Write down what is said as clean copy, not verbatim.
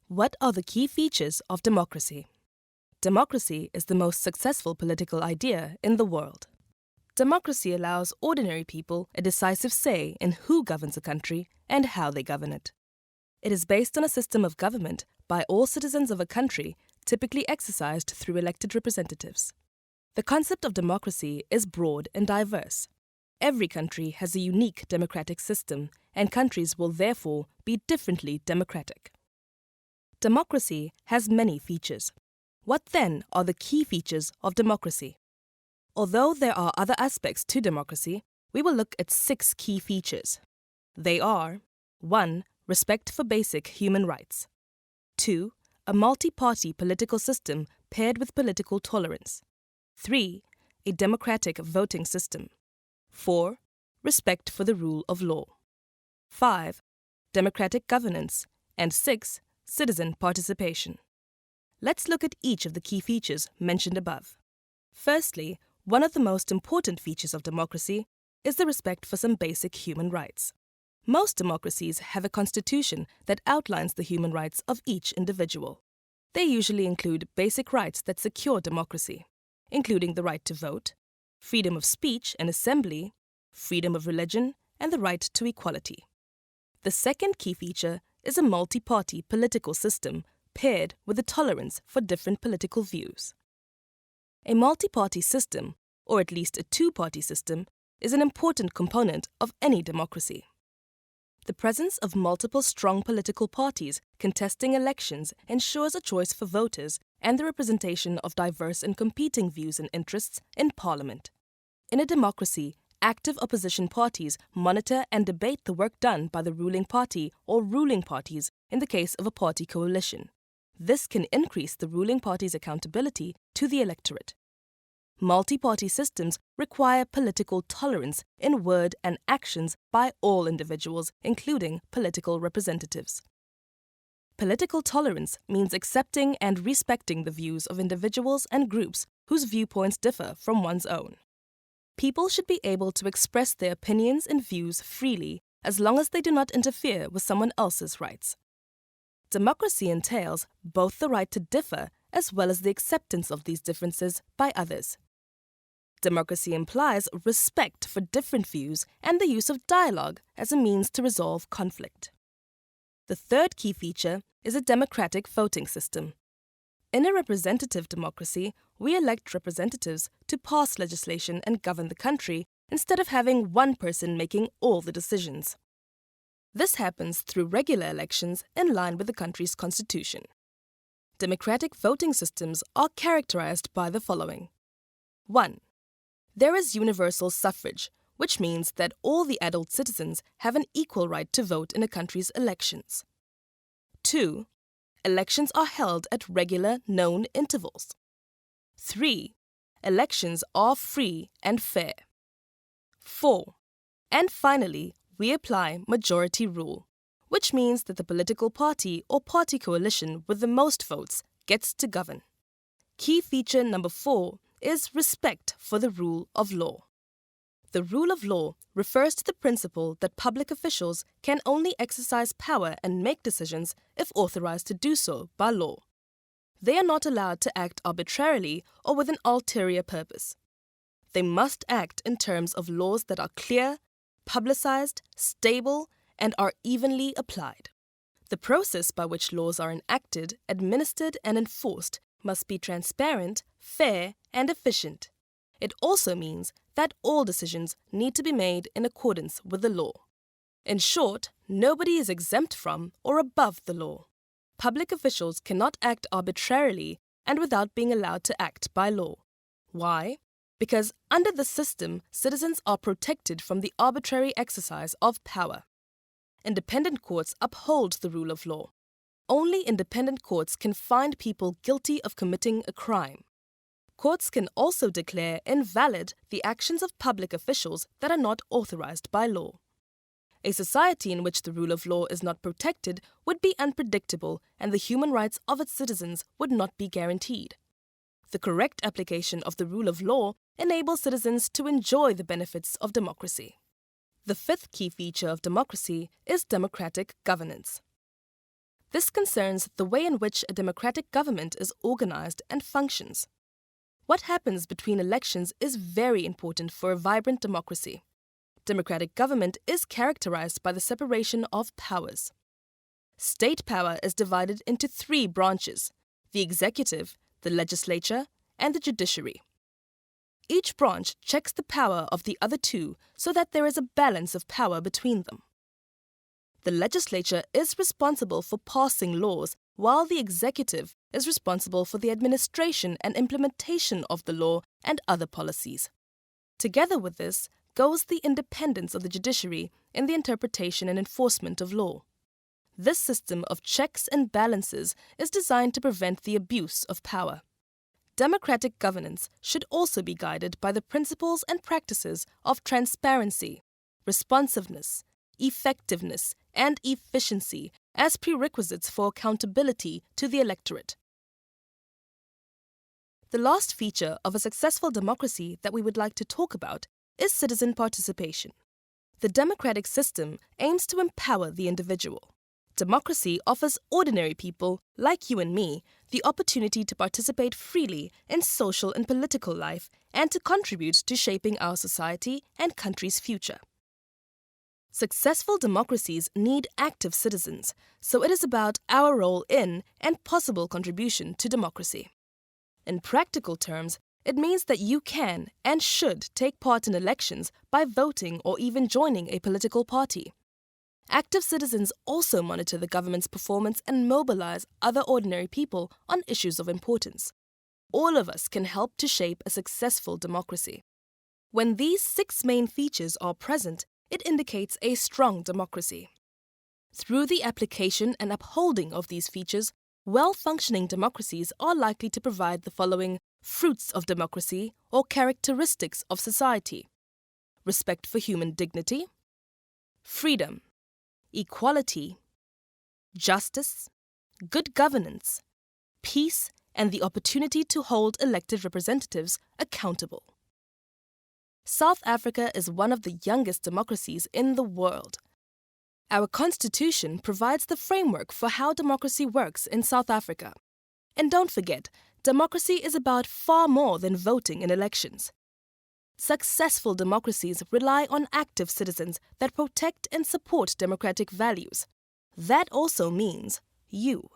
What are the key features of democracy? Democracy is the most successful political idea in the world. Democracy allows ordinary people a decisive say in who governs a country and how they govern it. It is based on a system of government by all citizens of a country, typically exercised through elected representatives. The concept of democracy is broad and diverse. Every country has a unique democratic system, and countries will therefore be differently democratic. Democracy has many features. What then are the key features of democracy? Although there are other aspects to democracy, we will look at 6 key features. They are 1. Respect for basic human rights. 2. A multi-party political system paired with political tolerance. 3. A democratic voting system. 4. Respect for the rule of law. 5. Democratic governance. And 6. Citizen participation. Let's look at each of the key features mentioned above. Firstly, one of the most important features of democracy is the respect for some basic human rights. Most democracies have a constitution that outlines the human rights of each individual. They usually include basic rights that secure democracy, including the right to vote, freedom of speech and assembly, freedom of religion, and the right to equality. The second key feature is a multi-party political system paired with a tolerance for different political views. A multi-party system, or at least a two-party system, is an important component of any democracy. The presence of multiple strong political parties contesting elections ensures a choice for voters and the representation of diverse and competing views and interests in Parliament. In a democracy, active opposition parties monitor and debate the work done by the ruling party or ruling parties in the case of a party coalition. This can increase the ruling party's accountability to the electorate. Multi-party systems require political tolerance in word and actions by all individuals, including political representatives. Political tolerance means accepting and respecting the views of individuals and groups whose viewpoints differ from one's own. People should be able to express their opinions and views freely as long as they do not interfere with someone else's rights. Democracy entails both the right to differ as well as the acceptance of these differences by others. Democracy implies respect for different views and the use of dialogue as a means to resolve conflict. The third key feature is a democratic voting system. In a representative democracy, we elect representatives to pass legislation and govern the country instead of having one person making all the decisions. This happens through regular elections in line with the country's constitution. Democratic voting systems are characterized by the following. 1. There is universal suffrage, which means that all the adult citizens have an equal right to vote in a country's elections. 2. Elections are held at regular, known intervals. 3. Elections are free and fair. 4. And finally, we apply majority rule, which means that the political party or party coalition with the most votes gets to govern. Key feature number 4 is respect for the rule of law. The rule of law refers to the principle that public officials can only exercise power and make decisions if authorized to do so by law. They are not allowed to act arbitrarily or with an ulterior purpose. They must act in terms of laws that are clear, publicized, stable, and are evenly applied. The process by which laws are enacted, administered, and enforced must be transparent, fair, and efficient. It also means that all decisions need to be made in accordance with the law. In short, nobody is exempt from or above the law. Public officials cannot act arbitrarily and without being allowed to act by law. Why? Because under the system, citizens are protected from the arbitrary exercise of power. Independent courts uphold the rule of law. Only independent courts can find people guilty of committing a crime. Courts can also declare invalid the actions of public officials that are not authorized by law. A society in which the rule of law is not protected would be unpredictable and the human rights of its citizens would not be guaranteed. The correct application of the rule of law enables citizens to enjoy the benefits of democracy. The fifth key feature of democracy is democratic governance. This concerns the way in which a democratic government is organized and functions. What happens between elections is very important for a vibrant democracy. Democratic government is characterized by the separation of powers. State power is divided into three branches: the executive, the legislature, and the judiciary. Each branch checks the power of the other two so that there is a balance of power between them. The legislature is responsible for passing laws, while the executive is responsible for the administration and implementation of the law and other policies. Together with this goes the independence of the judiciary in the interpretation and enforcement of law. This system of checks and balances is designed to prevent the abuse of power. Democratic governance should also be guided by the principles and practices of transparency, responsiveness, effectiveness, and efficiency as prerequisites for accountability to the electorate. The last feature of a successful democracy that we would like to talk about is citizen participation. The democratic system aims to empower the individual. Democracy offers ordinary people, like you and me, the opportunity to participate freely in social and political life and to contribute to shaping our society and country's future. Successful democracies need active citizens, so it is about our role in and possible contribution to democracy. In practical terms, it means that you can and should take part in elections by voting or even joining a political party. Active citizens also monitor the government's performance and mobilize other ordinary people on issues of importance. All of us can help to shape a successful democracy. When these 6 main features are present, it indicates a strong democracy. Through the application and upholding of these features, well-functioning democracies are likely to provide the following fruits of democracy or characteristics of society: respect for human dignity, freedom, equality, justice, good governance, peace, and the opportunity to hold elected representatives accountable. South Africa is one of the youngest democracies in the world. Our constitution provides the framework for how democracy works in South Africa. And don't forget, democracy is about far more than voting in elections. Successful democracies rely on active citizens that protect and support democratic values. That also means you.